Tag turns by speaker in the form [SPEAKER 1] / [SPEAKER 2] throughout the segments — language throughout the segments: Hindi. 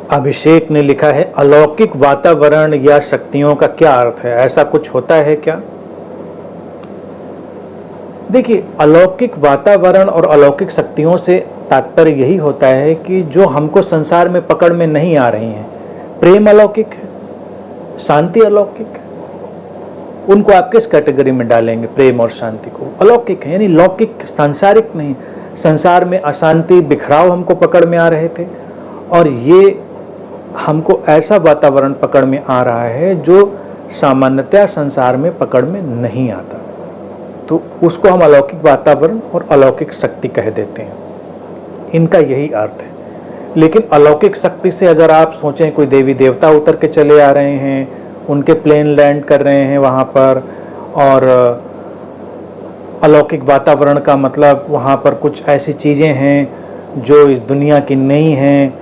[SPEAKER 1] अभिषेक ने लिखा है, अलौकिक वातावरण या शक्तियों का क्या अर्थ है? ऐसा कुछ होता है क्या? देखिए, अलौकिक वातावरण और अलौकिक शक्तियों से तात्पर्य यही होता है कि जो हमको संसार में पकड़ में नहीं आ रही हैं। प्रेम अलौकिक है, शांति अलौकिक है, उनको आप किस कैटेगरी में डालेंगे? प्रेम और शांति को अलौकिक है, यानी लौकिक, सांसारिक नहीं। संसार में अशांति, बिखराव हमको पकड़ में आ रहे थे, और ये हमको ऐसा वातावरण पकड़ में आ रहा है जो सामान्यतया संसार में पकड़ में नहीं आता, तो उसको हम अलौकिक वातावरण और अलौकिक शक्ति कह देते हैं। इनका यही अर्थ है। लेकिन अलौकिक शक्ति से अगर आप सोचें कोई देवी देवता उतर के चले आ रहे हैं, उनके प्लेन लैंड कर रहे हैं वहाँ पर, और अलौकिक वातावरण का मतलब वहाँ पर कुछ ऐसी चीज़ें हैं जो इस दुनिया की नहीं हैं,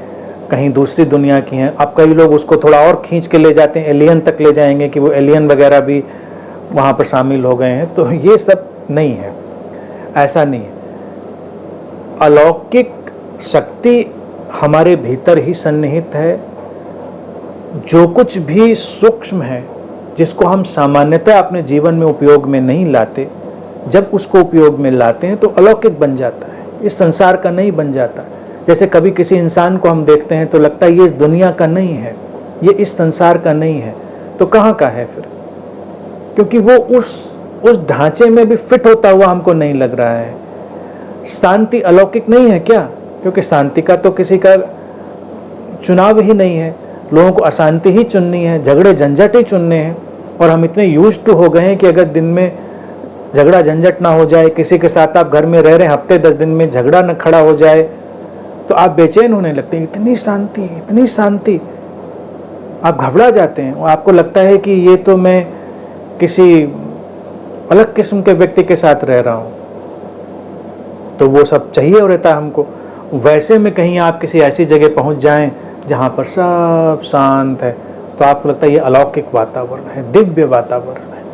[SPEAKER 1] कहीं दूसरी दुनिया की हैं। अब कई लोग उसको थोड़ा और खींच के ले जाते हैं, एलियन तक ले जाएंगे कि वो एलियन वगैरह भी वहाँ पर शामिल हो गए हैं। तो ये सब नहीं है, ऐसा नहीं है। अलौकिक शक्ति हमारे भीतर ही सन्निहित है। जो कुछ भी सूक्ष्म है, जिसको हम सामान्यतः अपने जीवन में उपयोग में नहीं लाते, जब उसको उपयोग में लाते हैं तो अलौकिक बन जाता है, इस संसार का नहीं बन जाता। जैसे कभी किसी इंसान को हम देखते हैं तो लगता है ये इस दुनिया का नहीं है, ये इस संसार का नहीं है, तो कहाँ का है फिर? क्योंकि वो उस ढांचे में भी फिट होता हुआ हमको नहीं लग रहा है। शांति अलौकिक नहीं है क्या? क्योंकि शांति का तो किसी का चुनाव ही नहीं है, लोगों को अशांति ही चुननी है, झगड़े झंझट ही चुनने हैं। और हम इतने यूज्ड टू हो गए हैं कि अगर दिन में झगड़ा झंझट ना हो जाए, किसी के साथ आप घर में रह रहे हफ्ते 10 दिन में झगड़ा न खड़ा हो जाए, तो आप बेचैन होने लगते हैं। इतनी शांति, इतनी शांति, आप घबरा जाते हैं। आपको लगता है कि ये तो मैं किसी अलग किस्म के व्यक्ति के साथ रह रहा हूँ, तो वो सब चाहिए रहता है हमको। वैसे में कहीं आप किसी ऐसी जगह पहुँच जाएं जहाँ पर सब शांत है, तो आपको लगता है ये अलौकिक वातावरण है, दिव्य वातावरण है।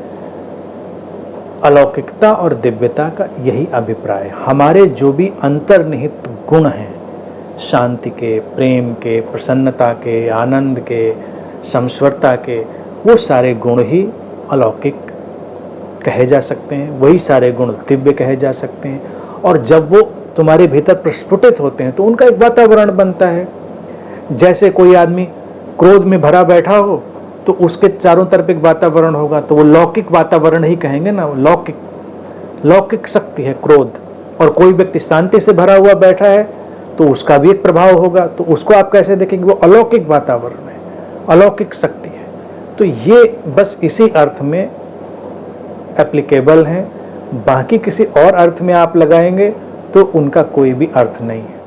[SPEAKER 1] अलौकिकता और दिव्यता का यही अभिप्राय। हमारे जो भी अंतर्निहित गुण हैं, शांति के, प्रेम के, प्रसन्नता के, आनंद के, समस्वरता के, वो सारे गुण ही अलौकिक कहे जा सकते हैं, वही सारे गुण दिव्य कहे जा सकते हैं। और जब वो तुम्हारे भीतर प्रस्फुटित होते हैं तो उनका एक वातावरण बनता है। जैसे कोई आदमी क्रोध में भरा बैठा हो तो उसके चारों तरफ एक वातावरण होगा, तो वो लौकिक वातावरण ही कहेंगे ना, लौकिक शक्ति है क्रोध। और कोई व्यक्ति शांति से भरा हुआ बैठा है तो उसका भी एक प्रभाव होगा, तो उसको आप कैसे देखेंगे? वो अलौकिक वातावरण है, अलौकिक शक्ति है। तो ये बस इसी अर्थ में एप्लीकेबल हैं, बाकी किसी और अर्थ में आप लगाएंगे तो उनका कोई भी अर्थ नहीं है।